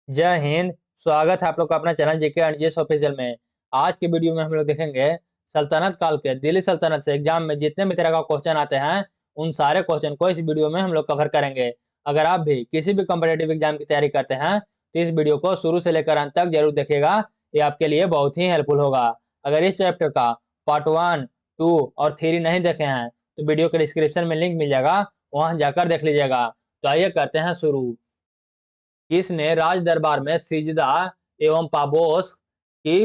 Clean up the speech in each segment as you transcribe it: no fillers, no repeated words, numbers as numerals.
जय हिंद। स्वागत है आप लोग का अपना channel JK and JS official में। आज की वीडियो में हम लोग देखेंगे सल्तनत काल के दिल्ली सल्तनत से एग्जाम में जितने भी तरह का क्वेश्चन आते हैं उन सारे क्वेश्चन को इस वीडियो में हम लोग कवर करेंगे। अगर आप भी किसी भी कॉम्पिटेटिव एग्जाम की तैयारी करते हैं तो इस वीडियो को शुरू से लेकर अंत तक जरूर देखिएगा। ये आपके लिए बहुत ही हेल्पफुल होगा। अगर इस चैप्टर का पार्ट 1, 2 और 3 नहीं देखे हैं तो वीडियो के डिस्क्रिप्शन में लिंक मिल जाएगा, वहां जाकर देख लीजिएगा। तो आइए करते हैं शुरू। किसने राज दरबार में सिजदा एवं पाबोस की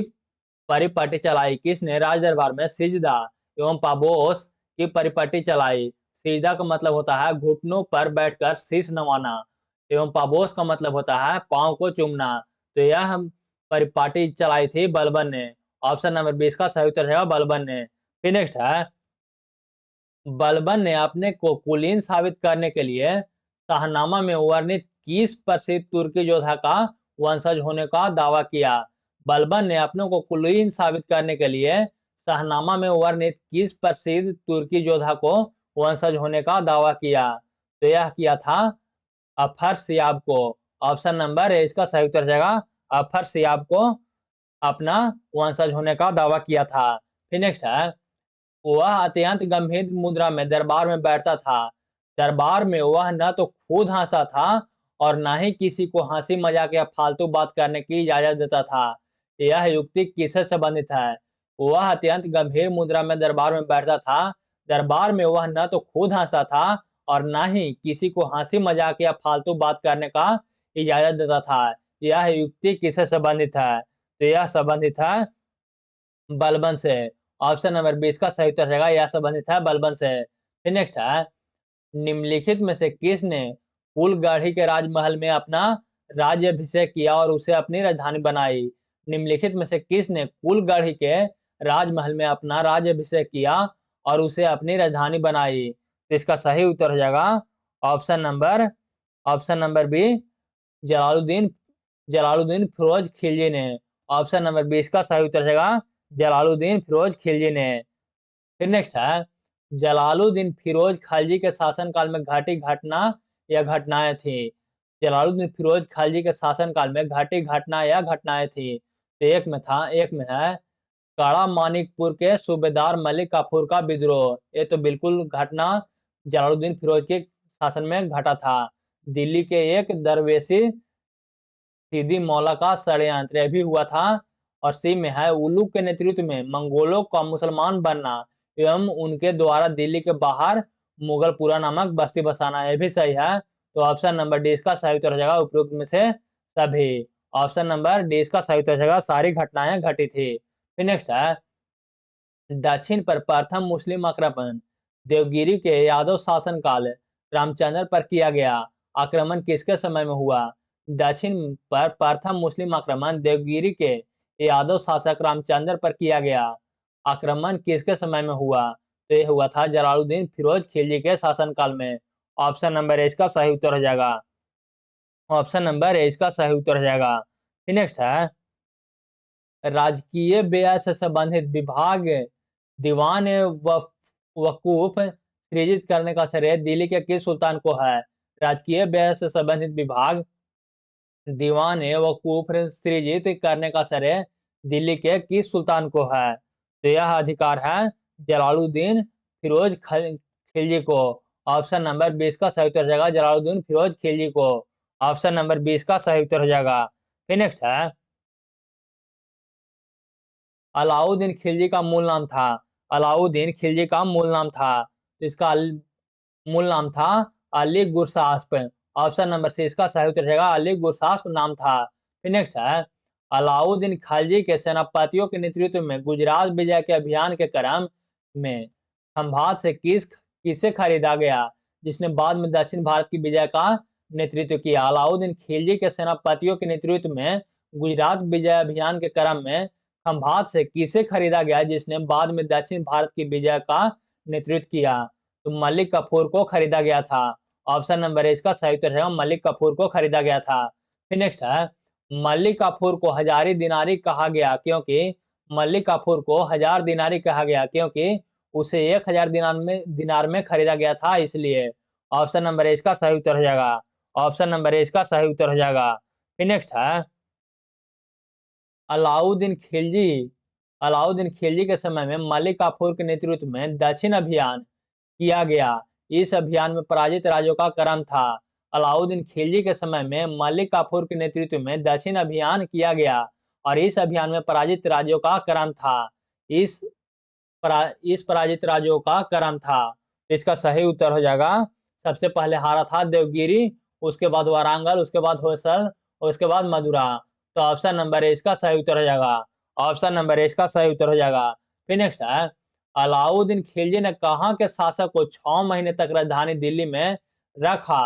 परिपाटी चलाई? किसने राज दरबार में सिजदा एवं पाबोस की परिपाटी चलाई? सिजदा का मतलब होता है घुटनों पर बैठकर शीश नवाना, एवं पाबोस का मतलब होता है पांव को चूमना। तो यह परिपाटी चलाई थी बलबन ने। ऑप्शन नंबर 20 का सही उत्तर है बलबन ने। फिर नेक्स्ट है, बलबन ने अपने को कुलीन साबित करने के लिए शाहनामा में वर्णित किस प्रसिद्ध तुर्की योद्धा का वंशज होने का दावा किया? बलबन ने अपने को कुलीन साबित करने के लिए शाहनामा में वर्णित किस प्रसिद्ध तुर्की योद्धा को वंशज होने का दावा किया? तो यह किया था अफरसियाब को। ऑप्शन नंबर ए इसका सही उत्तर जाएगा। अफरसियाब को अपना वंशज होने का दावा किया था। फिर नेक्स्ट है, वह अत्यंत गंभीर मुद्रा में दरबार में बैठता था। दरबार में वह न तो खुद हंसता था और न ही किसी को हंसी मजाक या फालतू बात करने की इजाजत देता था। यह युक्ति किससे संबंधित है? वह अत्यंत गंभीर मुद्रा में दरबार में बैठता था। दरबार में वह न तो खुद हंसता था और न ही किसी को हंसी मजाक या फालतू बात करने का इजाजत देता था। यह युक्ति किससे संबंधित है? तो यह संबंधित है बलबन से। ऑप्शन नंबर 20 का सही उत्तर रहेगा, यह संबंधित है बलबन से। फिर नेक्स्ट है, निम्नलिखित में से किसने फूलगढ़ी के राजमहल में अपना राज्यभिषेक किया और उसे अपनी राजधानी बनाई? निम्नलिखित में से किसने फूलगढ़ी के राजमहल में अपना राज्यभिषेक किया और उसे अपनी राजधानी बनाई? तो इसका सही उत्तर हो जाएगा option number option number B, Jalaluddin Jalaluddin Firoz Khilji ने। ऑप्शन नंबर 20 का सही उत्तर रहेगा जलालुद्दीन फिरोज खिलजी ने। फिर नेक्स्ट है, जलालुद्दीन फिरोज खिलजी के शासनकाल में घटी घटना या घटनाएं थी? जलालुद्दीन फिरोज खिलजी के शासनकाल में घटी घटना या घटनाएं थी? तो एक में है काड़ा मानिकपुर के सूबेदार मलिक काफूर का विद्रोह। ये तो बिल्कुल घटना जलालुद्दीन फिरोज के शासन में घटा था। दिल्ली के एक दरवेशी सीधी मौला का षड्यंत्र यह भी हुआ था। और सी में है उलू के नेतृत्व में मंगोलों का मुसलमान बनना एवं उनके द्वारा दिल्ली के बाहर मुगलपुरा नामक बस्ती बसाना। यह भी सही है। तो ऑप्शन नंबर डी इसका सही उत्तर हो जाएगा उपरोक्त में से सभी। ऑप्शन नंबर डी इसका सही उत्तर हो जाएगा सारी घटनाएं घटी थी। फिर नेक्स्ट है, दक्षिण पर प्रथम मुस्लिम आक्रमण देवगिरी के यादव शासनकाल रामचंद्र पर किया गया आक्रमण किसके समय में हुआ? दक्षिण पर प्रथम मुस्लिम आक्रमण देवगिरी के यादव शासक रामचंद्र पर किया गया आक्रमण किसके समय में हुआ? तो यह हुआ था जलालुद्दीन फिरोज खिलजी के शासनकाल में। ऑप्शन नंबर ए इसका सही उत्तर हो जाएगा। ऑप्शन नंबर ए इसका सही उत्तर हो जाएगा। फिर नेक्स्ट है, राजकीय व्यय से संबंधित विभाग दीवान वकूफ सृजित करने का श्रेय दिल्ली के किस सुल्तान को है? राजकीय व्यय से संबंधित विभाग दीवान वकूफ सृजित करने का श्रेय दिल्ली के किस सुल्तान को है? तो यह अधिकार है जलालुद्दीन फिरोज खिलजी को। ऑप्शन नंबर 20 का सही उत्तर हो जाएगा जलालुद्दीन फिरोज खिलजी को। ऑप्शन नंबर 20 का सही उत्तर हो जाएगा। फिर नेक्स्ट है, अलाउद्दीन खिलजी का मूल नाम था। अलाउद्दीन खिलजी का मूल नाम था, तो इसका मूल नाम था Ali Gurshasp. Option number C इसका सही उत्तर रहेगा अली गुरसास्प नाम था। फिर नेक्स्ट है, अलाउद्दीन खिलजी के सेनापतियों के नेतृत्व में गुजरात विजय के अभियान के क्रम में खंभात से किसे खरीदा गया जिसने बाद में दक्षिण भारत की विजय का नेतृत्व किया? अलाउद्दीन खिलजी के सेनापतियों के नेतृत्व में गुजरात विजय अभियान के क्रम में खंभात से किसे खरीदा गया जिसने बाद में दक्षिण भारत की विजय का नेतृत्व किया? तो मलिक कफूर को खरीदा गया था। ऑप्शन नंबर ए इसका सही उत्तर है मलिक कफूर को खरीदा गया था। फिर नेक्स्ट है, मलिक कफूर को हजारी दिनारी कहा गया क्योंकि मलिक कफूर को हजार दिनारी कहा गया क्योंकि उसे 1000 दिनार में खरीदा गया था इसलिए। ऑप्शन नंबर ए इसका सही उत्तर हो जाएगा। ऑप्शन नंबर ए इसका सही उत्तर हो जाएगा। फिर नेक्स्ट है अलाउद्दीन खिलजी। अलाउद्दीन खिलजी के समय में मलिक काफूर के नेतृत्व में दक्षिण अभियान किया गया। इस अभियान में पराजित राज्यों का क्रम था। अलाउद्दीन खिलजी के समय में मलिक काफूर के नेतृत्व में दक्षिण अभियान किया गया और इस अभियान में पराजित राज्यों का क्रम था। इस पराजित राज्यों का क्रम था। इसका सही उत्तर हो जाएगा, सबसे पहले हारा था देवगिरी, उसके बाद वारंगल, उसके बाद होयसल और उसके बाद मदुरा। तो ऑप्शन नंबर ए इसका सही उत्तर हो जाएगा। ऑप्शन नंबर ए इसका सही उत्तर हो जाएगा। फिर नेक्स्ट है अलाउद्दीन खिलजी ने कहाँ के शासक को 6 महीने तक राजधानी दिल्ली में रखा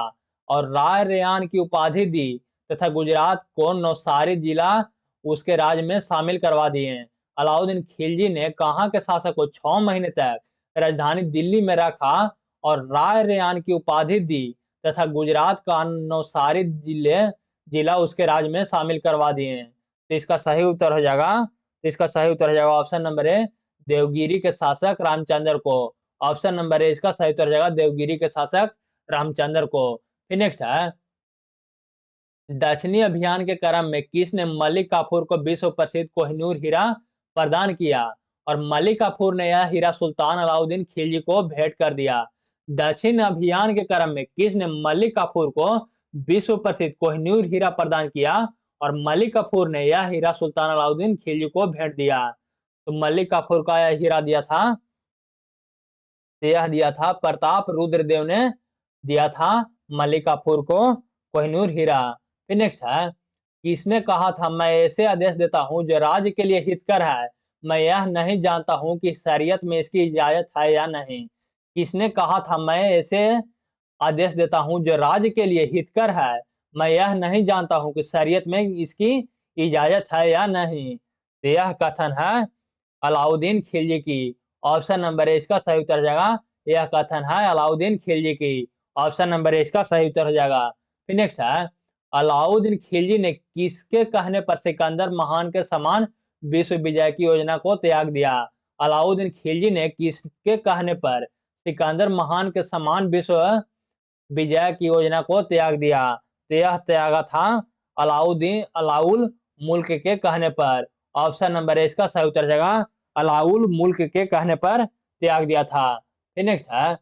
और राय रेयान की उपाधि दी तथा गुजरात को नौसारी जिला उसके राज्य में शामिल करवा दिए। अलाउद्दीन खिलजी ने कहाँ के शासक को 6 महीने तक राजधानी दिल्ली में रखा और राय रेयान की उपाधि दी तथा गुजरात का नौसारी जिला उसके राज्य में शामिल करवा दिए। तो इसका सही उत्तर हो जाएगा, ऑप्शन नंबर ए देवगिरी के शासक रामचंद्र को। ऑप्शन नंबर ए इसका सही उत्तर हो जाएगा, देवगिरी के शासक रामचंद्र को। फिर नेक्स्ट है दक्षिणी अभियान के क्रम में किसने मलिक काफूर को विश्व प्रसिद्ध कोहिनूर हीरा प्रदान किया और मलिक काफूर ने यह हीरा सुल्तान अलाउद्दीन खिलजी को भेंट कर दिया। दक्षिण अभियान के क्रम में किसने मलिक काफूर को विश्व प्रसिद्ध कोहिनूर हीरा प्रदान किया और मलिक काफूर ने यह हीरा सुल्तान अलाउद्दीन खिलजी को भेंट दिया। तो मलिक काफूर का यह हीरा दिया था, यह दिया था प्रताप रुद्रदेव ने दिया था मलिक काफूर को कोहिनूर हीरा। फिर नेक्स्ट है किसने कहा था मैं ऐसे आदेश देता हूं जो राज्य के लिए हितकर है, मैं यह नहीं जानता हूं कि शरीयत में इसकी इजाजत है या नहीं। किसने कहा था मैं ऐसे आदेश देता हूं जो राज्य के लिए हितकर है, मैं यह नहीं जानता हूं कि शरीयत में इसकी इजाजत है या नहीं। तो यह कथन है अलाउद्दीन खिलजी की। ऑप्शन नंबर ए इसका सही उत्तर हो जाएगा, यह कथन है अलाउद्दीन खिलजी की। ऑप्शन नंबर ए इसका सही उत्तर हो जाएगा। फिर नेक्स्ट है अलाउद्दीन खिलजी ने किसके कहने पर सिकंदर महान के समान विश्व विजय की योजना को त्याग दिया। अलाउद्दीन खिलजी ने किसके कहने पर सिकंदर महान के समान विश्व विजय की योजना को त्याग दिया। तो यह त्यागा था अलाउल मुल्क के कहने पर। ऑप्शन नंबर ए इसका सही उत्तर जाएगा, अलाउल मुल्क के कहने पर त्याग दिया था। फिर नेक्स्ट है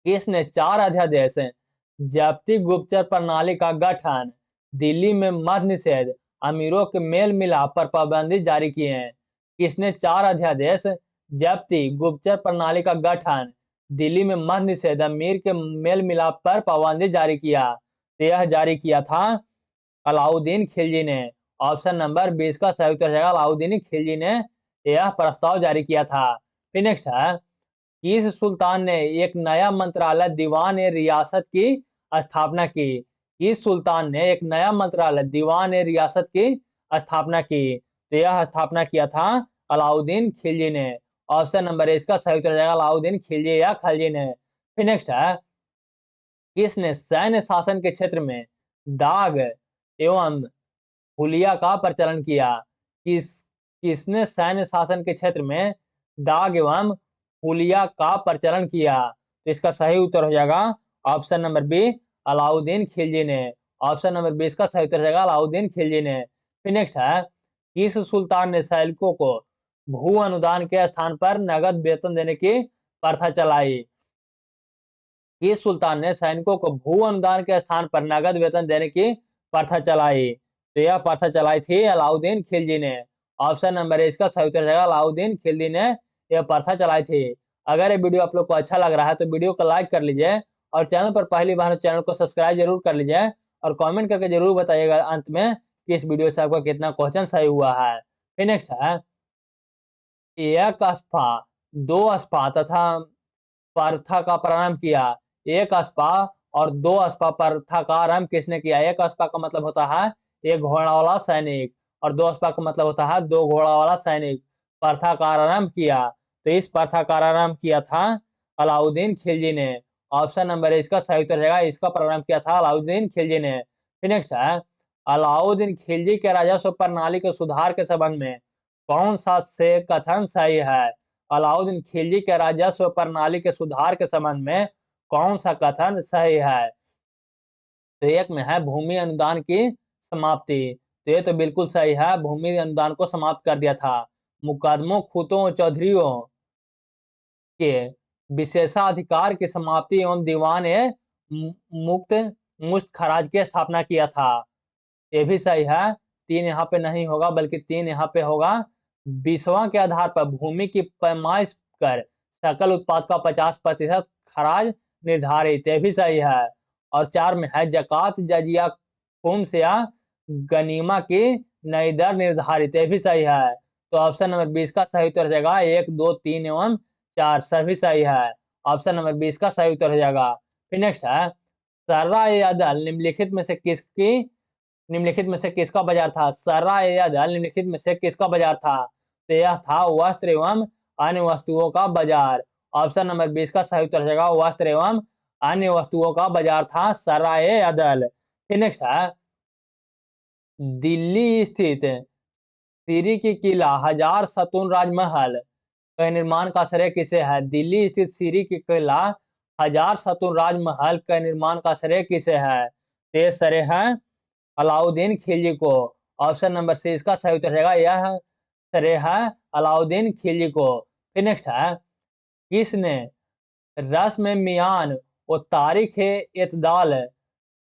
किसने 4 अध्यादेश जब्ती गुप्तचर प्रणाली का गठन, दिल्ली में मद्य निषेध, अमीरों के मेल मिलाप पर पाबंदी जारी किए हैं। किसने 4 अध्यादेश जब्ती गुप्तचर प्रणाली का गठन, दिल्ली में मद्य निषेध, अमीर के मेल मिलाप पर पाबंदी जारी किया। तो यह जारी किया था अलाउद्दीन खिलजी ने। ऑप्शन नंबर 20 का सही उत्तर जाएगा, अलाउद्दीन खिलजी ने यह प्रस्ताव जारी किया था। फिर नेक्स्ट है किस सुल्तान ने एक नया मंत्रालय दीवान ए रियासत की स्थापना की। किस सुल्तान ने एक नया मंत्रालय दीवान ए रियासत की स्थापना की। तो यह स्थापना किया था अलाउद्दीन खिलजी ने। ऑप्शन नंबर ए इसका सही उत्तर जाएगा, अलाउद्दीन खिलजी या खलजी ने। फिर नेक्स्ट है किसने सैन्य शासन के क्षेत्र में दाग एवं हुलिया का प्रचलन किया। किसने सैन्य शासन के क्षेत्र में दाग एवं हुलिया का प्रचलन किया। तो इसका सही उत्तर हो जाएगा option number B, Alauddin Khilji ने। ऑप्शन नंबर 20 का सही उत्तर हो जाएगा, अलाउद्दीन खिलजी ने। फिर नेक्स्ट है किस सुल्तान ने सैनिकों को भू अनुदान के स्थान पर नगद वेतन देने की प्रथा चलाई। किस सुल्तान ने सैनिकों को भू अनुदान के स्थान पर नगद वेतन देने की प्रथा चलाई। तो यह प्रथा चलाई थी अलाउद्दीन खिलजी ने। ऑप्शन नंबर ए इसका सही उत्तर जाएगा, अलाउद्दीन खिलजी ने यह प्रथा चलाई थी। अगर ये वीडियो आप लोग को अच्छा लग रहा है तो वीडियो को लाइक कर लीजिए और चैनल पर पहली बार चैनल को सब्सक्राइब जरूर कर लीजिए और कमेंट करके जरूर बताइएगा अंत में कि इस वीडियो से आपका कितना क्वेश्चन सही हुआ है। फिर नेक्स्ट है एक अस्पा, 2 अस्पा तथा प्रथा का प्रारंभ किया। एक अस्पा और 2 अस्पा प्रथा का आरंभ किसने किया। एक अस्पा का मतलब होता है एक घोड़ा वाला सैनिक और 2 अस्पा का मतलब होता है 2 घोड़ा वाला सैनिक। प्रथा का आरंभ किया, तो इस प्रथा का आरंभ किया था अलाउद्दीन खिलजी ने। ऑप्शन नंबर इसका सही उत्तर जाएगा, इसका प्रारंभ किया था अलाउद्दीन खिलजी ने। फिर नेक्स्ट है अलाउद्दीन खिलजी के राजस्व प्रणाली के सुधार के संबंध में कौन सा से कथन सही है। अलाउद्दीन खिलजी के राजस्व प्रणाली के सुधार के संबंध में कौन सा कथन सही है। तो एक में है भूमि अनुदान की समाप्ति। तो ये तो बिल्कुल सही है, भूमि अनुदान को समाप्त कर दिया था। मुकदमों, खूंटों, चौधरियों के विशेषाधिकार की समाप्ति एवं दीवान मुक्त मुश्त खराज की स्थापना किया था। ये भी सही है, 3 यहाँ पे नहीं होगा बल्कि 3 यहाँ पे होगा। 20वां के आधार पर भूमि की पैमाइश कर सकल उत्पाद का 50% खराज निर्धारित, ये भी सही है। और 4 में है जकात, जजिया, खुम्स या गनीमा की नई दर निर्धारित, ये भी सही है। तो ऑप्शन नंबर 20 का सही उत्तर हो जाएगा 1, 2, 3 एवं 4 सभी सही है। ऑप्शन नंबर 20 का सही उत्तर हो जाएगा। फिर नेक्स्ट है, सर्रा या दल निम्नलिखित में से किसका बाजार था? सर्रा या दल निम्नलिखित में से किसका बाजार था? तो यह था वस्त्र एवं अन्य वस्तुओं का बाजार। ऑप्शन नंबर 20 का सही उत्तर हो जाएगा वस्त्र एवं अन्य वस्तुओं का बाजार था सर्रा या दल। फिर नेक्स्ट है, दिल्ली स्थित सीरी की किला हजार सतून राजमहल का निर्माण का श्रेय किसे है? दिल्ली स्थित सीरी की किला हजार सतून राजमहल का निर्माण का श्रेय किसे है? तो श्रेय है अलाउद्दीन खिलजी को। ऑप्शन नंबर सी इसका सही उत्तर रहेगा, यह श्रेय है अलाउद्दीन खिलजी को। फिर नेक्स्ट है, किसने रस्म मियान और तारीख एतदाल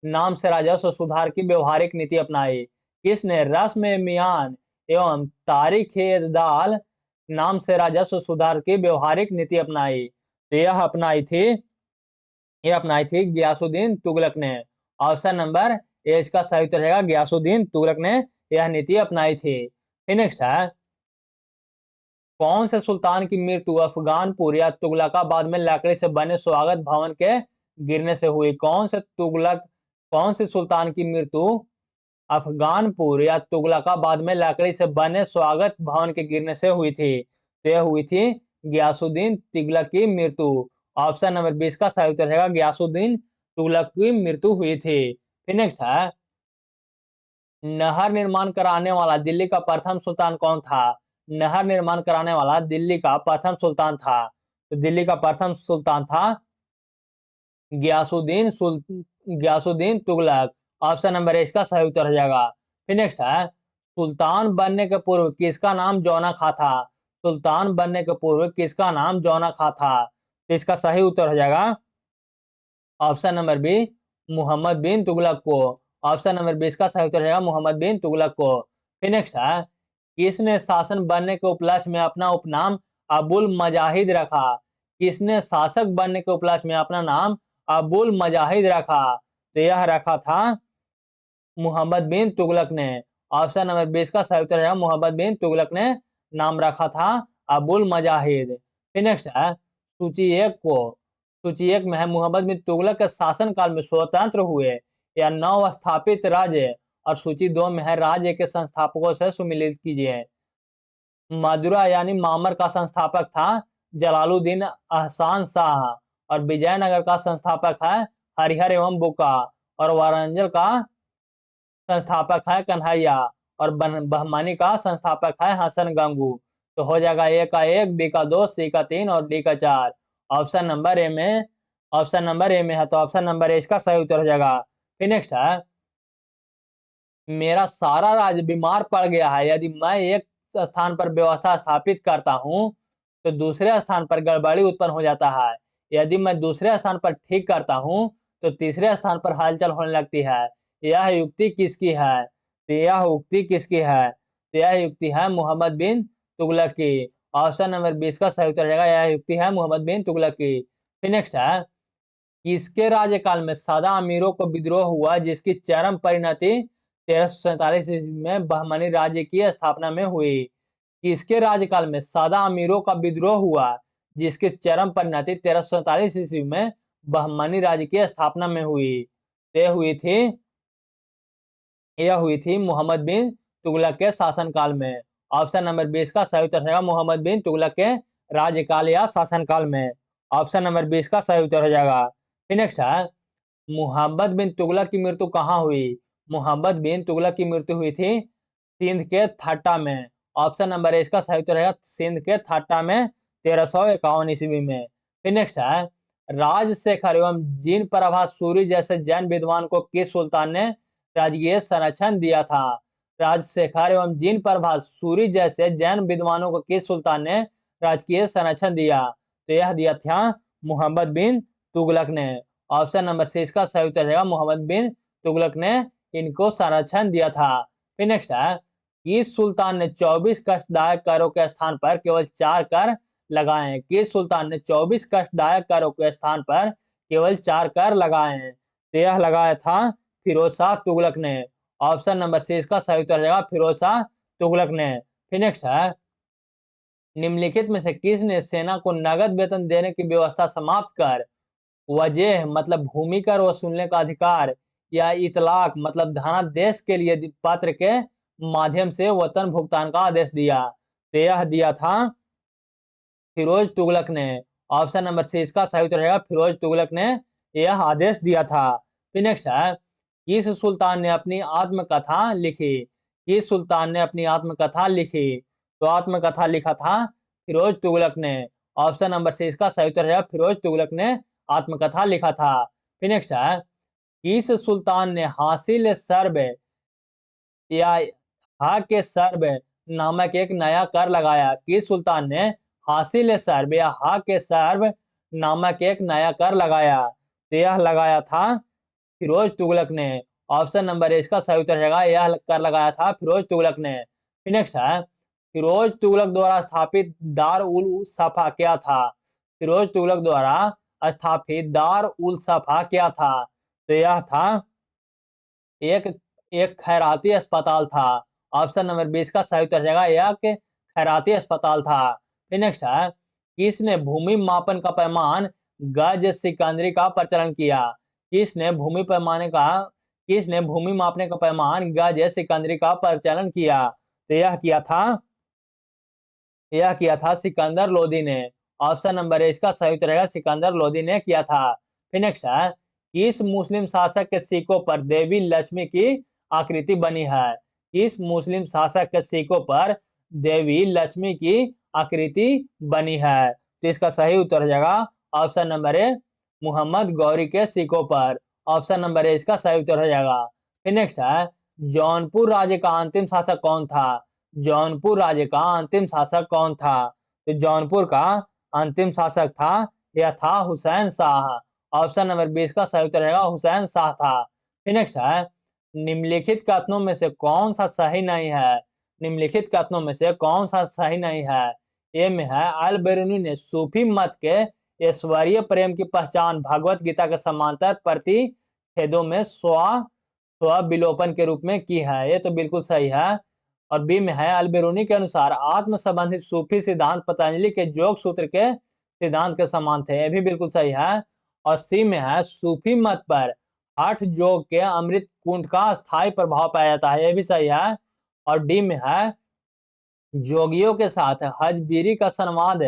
नाम से राजस्व सुधार की व्यवहारिक नीति अपनाई? किसने रस्म मियान एवं तारीख एतदाल नाम से राजस्व सुधार की व्यवहारिक नीति अपनाई? तो यह अपनाई थी गियासुद्दीन तुगलक ने। ऑप्शन नंबर ए इसका सही उत्तर रहेगा, गियासुद्दीन तुगलक ने यह नीति अपनाई थी। फिर नेक्स्ट है, कौन से सुल्तान की मृत्यु अफगानपुर या तुगलकाबाद में लकड़ी से बने स्वागत भवन के गिरने से हुई? कौन से सुल्तान की मृत्यु अफगानपुर या तुगलकाबाद में लकड़ी से बने स्वागत भवन के गिरने से हुई थी? तो यह हुई थी गियासुद्दीन तुगलक की मृत्यु। ऑप्शन नंबर 20 का सही उत्तर रहेगा, गियासुद्दीन तुगलक की मृत्यु हुई थी। फिर नेक्स्ट है, नहर निर्माण कराने वाला दिल्ली का प्रथम सुल्तान कौन था? नहर निर्माण कराने वाला दिल्ली का प्रथम सुल्तान था। तो दिल्ली का प्रथम सुल्तान था Ghiyasuddin Tughlaq. Option number A इसका सही उत्तर हो जाएगा। फिर नेक्स्ट है, सुल्तान बनने के पूर्व किसका नाम जौना खा था? सुल्तान बनने के पूर्व किसका नाम जौना खा था? तो इसका सही उत्तर हो जाएगा ऑप्शन नंबर बी, मोहम्मद बिन तुगलक को। ऑप्शन नंबर 20 का सही उत्तर रहेगा मोहम्मद बिन तुगलक को। फिर नेक्स्ट है, किसने शासन बनने के उपलक्ष्य में अपना उपनाम अबुल मजाहिद रखा? किसने शासक बनने के उपलक्ष्य में अपना नाम अबुल मजाहिद रखा? तो यह रखा था मोहम्मद बिन तुगलक ने। ऑप्शन नंबर 20 का सही उत्तर रहेगा मोहम्मद बिन तुगलक ने नाम रखा था अबुल मजाहिद। फिर नेक्स्ट है, सूची एक में है मोहम्मद बिन तुगलक के शासन काल में स्वतंत्र हुए या नव स्थापित राज्य, और सूची 2 में है राज्य के संस्थापकों से सुमिलित कीजिए। मदुरा यानी मामर का संस्थापक था जलालुद्दीन अहसान शाह, और विजयनगर का संस्थापक है हरिहर एवं बुका, और वारंगल का संस्थापक है कन्हैया, और बहमानी का संस्थापक है हसन गंगू। तो हो जाएगा ए का 1, बी का 2, सी का 3 और डी का 4। ऑप्शन नंबर ए में है, तो ऑप्शन नंबर ए इसका सही उत्तर हो जाएगा। फिर नेक्स्ट है, मेरा सारा राज्य बीमार पड़ गया है, यदि मैं एक स्थान पर व्यवस्था स्थापित करता हूं तो दूसरे स्थान पर गड़बड़ी उत्पन्न हो जाता है। यदि मैं दूसरे स्थान पर ठीक करता हूं तो तीसरे स्थान पर हलचल होने लगती है। यह युक्ति किसकी है? तो यह युक्ति किसकी है? तो यह युक्ति है मोहम्मद बिन तुगलक की। ऑप्शन नंबर 20 का सही उत्तर रहेगा, यह युक्ति है मोहम्मद बिन तुगलक की। फिर नेक्स्ट है, किसके राज्यकाल में सादा अमीरों को विद्रोह हुआ जिसकी चरम परिणति 1347 में बहमनी राज्य की स्थापना में हुई? किसके राज्यकाल में सादा अमीरों का विद्रोह हुआ जिसकी चरम परिणति 1347 ईस्वी में बहमनी राज्य की स्थापना में हुई? यह हुई थी मोहम्मद बिन तुगलक के शासनकाल में। ऑप्शन नंबर 20 का सही उत्तर रहेगा मोहम्मद बिन तुगलक के राज्यकाल या शासनकाल में। ऑप्शन नंबर 20 का सही उत्तर हो जाएगा। फिर नेक्स्ट है, मोहम्मद बिन तुगलक की मृत्यु कहाँ हुई? मोहम्मद बिन तुगलक की मृत्यु हुई थी सिंध के थाटा में। ऑप्शन नंबर ए इसका सही उत्तर रहेगा सिंध के थाटा में 1351 ईस्वी में। फिर नेक्स्ट है, राजशेखर एवं जीन प्रभा सूरी जैसे जैन विद्वान को किस सुल्तान ने राजकीय संरक्षण दिया था। राजशेखर एवं जिन प्रभा सूरी जैसे जैन विद्वानों को किस सुल्तान ने राजकीय संरक्षण दिया? तो यह दिया था मोहम्मद बिन तुगलक ने। ऑप्शन नंबर सी इसका सही उत्तर रहेगा, मोहम्मद बिन तुगलक ने इनको संरक्षण दिया था। फिर नेक्स्ट है, किस सुल्तान ने 24 कष्टदायक करों के स्थान पर केवल 4 कर लगाए? किस सुल्तान ने 24 कष्टदायक करों के स्थान पर केवल 4 कर लगाए हैं? तो यह लगाया था फिरोज शाह तुगलक ने। ऑप्शन नंबर सी इसका सही उत्तर रहेगा, फिरोज शाह तुगलक ने। फिर नेक्स्ट है, निम्नलिखित में से किसने सेना को नगद वेतन देने की व्यवस्था समाप्त कर वजह मतलब भूमि कर वसूलने का अधिकार या इतलाक मतलब धनादेश के लिए पत्र के माध्यम से वेतन भुगतान का आदेश दिया? तो यह दिया था फिरोज तुगलक ने। ऑप्शन नंबर सी इसका सही उत्तर रहेगा, फिरोज तुगलक ने यह आदेश दिया था। फिर नेक्स्ट है, किस सुल्तान ने अपनी आत्मकथा लिखी? किस सुल्तान ने अपनी आत्मकथा लिखी? तो आत्मकथा लिखा था फिरोज तुगलक ने। ऑप्शन नंबर सी इसका सही उत्तर रहेगा, फिरोज तुगलक ने आत्मकथा लिखा था। फिर नेक्स्ट है, किस सुल्तान ने हासिल सर्ब या हा के सर्ब नामक एक नया कर लगाया? किस सुल्तान ने हासिल सर्ब या हा के सर्ब नामक एक नया कर लगाया? तो यह लगाया था फिरोज तुगलक ने। ऑप्शन नंबर ए इसका सही उत्तर रहेगा, यह कर लगाया था फिरोज तुगलक ने। फिर नेक्स्ट है, फिरोज तुगलक द्वारा स्थापित दार उल सफा क्या था? फिरोज तुगलक द्वारा स्थापित दार उल सफा क्या था? तो यह था एक एक खैराती अस्पताल था। ऑप्शन नंबर 20 का सही उत्तर रहेगा, यह खैराती अस्पताल था। फिर नेक्स्ट है, किसने भूमि मापन का पैमान गज सिकंदरी का प्रचलन किया? किसने भूमि मापने का पैमान गज सिकंदरी का प्रचलन किया? तो यह किया था सिकंदर लोदी ने। ऑप्शन नंबर ए इसका सही उत्तर रहेगा, सिकंदर लोदी ने किया था। फिर नेक्स्ट है, किस मुस्लिम शासक के सिक्कों पर देवी लक्ष्मी की आकृति बनी है? किस मुस्लिम शासक के सिक्कों पर देवी लक्ष्मी की आकृति बनी है? तो इसका सही उत्तर हो जाएगा option number A, Mohammad Ghori के सिक्कों पर। ऑप्शन नंबर ए इसका सही उत्तर हो जाएगा। फिर नेक्स्ट है, जौनपुर राज्य का अंतिम शासक कौन था? जौनपुर राज्य का अंतिम शासक कौन था? तो जौनपुर का अंतिम शासक था, यह था हुसैन शाह। ऑप्शन नंबर 20 का सही उत्तर रहेगा, हुसैन शाह था। फिर नेक्स्ट है, निम्नलिखित कथनों में से कौन सा सही नहीं है? निम्नलिखित कथनों में से कौन सा सही नहीं है? ए में है, अल बेरूनी ने सूफी मत के ऐश्वर्य प्रेम की पहचान भगवत गीता के समांतर प्रतिषेधों में स्व विलोपन के रूप में की है। ये तो बिल्कुल सही है। और बी में है, अल बेरूनी के अनुसार आत्म संबंधित सूफी सिद्धांत पतंजलि के योग सूत्र के सिद्धांत के समान थे। ये भी बिल्कुल सही है। और सी में है, सूफी मत पर हठ योग के अमृत कुंड का स्थायी प्रभाव पाया जाता है। यह भी सही है। और डी में है, योगियों के साथ हजबीरी का संवाद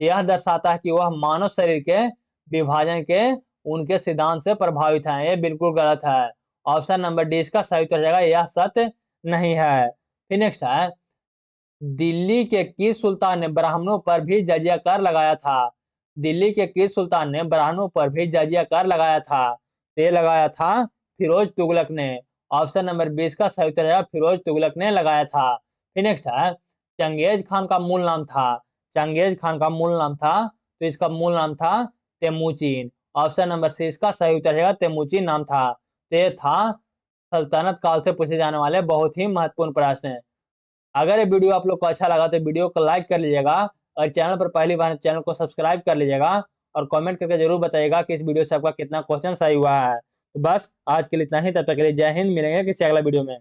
यह दर्शाता है कि वह मानव शरीर के विभाजन के उनके सिद्धांत से प्रभावित है। यह बिल्कुल गलत है। ऑप्शन नंबर डी इसका सही उत्तर जाएगा, यह सत्य नहीं है। फिर नेक्स्ट है, दिल्ली के किस सुल्तान ने ब्राह्मणों पर भी जजिया कर लगाया था? दिल्ली के किस सुल्तान ने ब्राह्मणों पर भी जजिया कर लगाया था? ये लगाया था फिरोज तुगलक ने। ऑप्शन नंबर 20 का सही उत्तर है, फिरोज तुगलक ने लगाया था। फिर नेक्स्ट है, चंगेज खान का मूल नाम था? चंगेज खान का मूल नाम था, तो इसका मूल नाम था तेमुचिन। ऑप्शन नंबर सी इसका सही उत्तर है, तेमुचिन नाम था। तो ये था सल्तनत काल से पूछे जाने वाले बहुत ही महत्वपूर्ण प्रश्न। अगर ये वीडियो आप लोग को अच्छा लगा तो वीडियो को लाइक कर लीजिएगा, और चैनल पर पहली बार चैनल को सब्सक्राइब कर लीजिएगा, और कमेंट करके जरूर बताइएगा कि इस वीडियो से आपका कितना क्वेश्चन सही हुआ है। तो बस आज के लिए इतना ही, तब तक के लिए जय हिंद, मिलेंगे किसी अगला वीडियो में।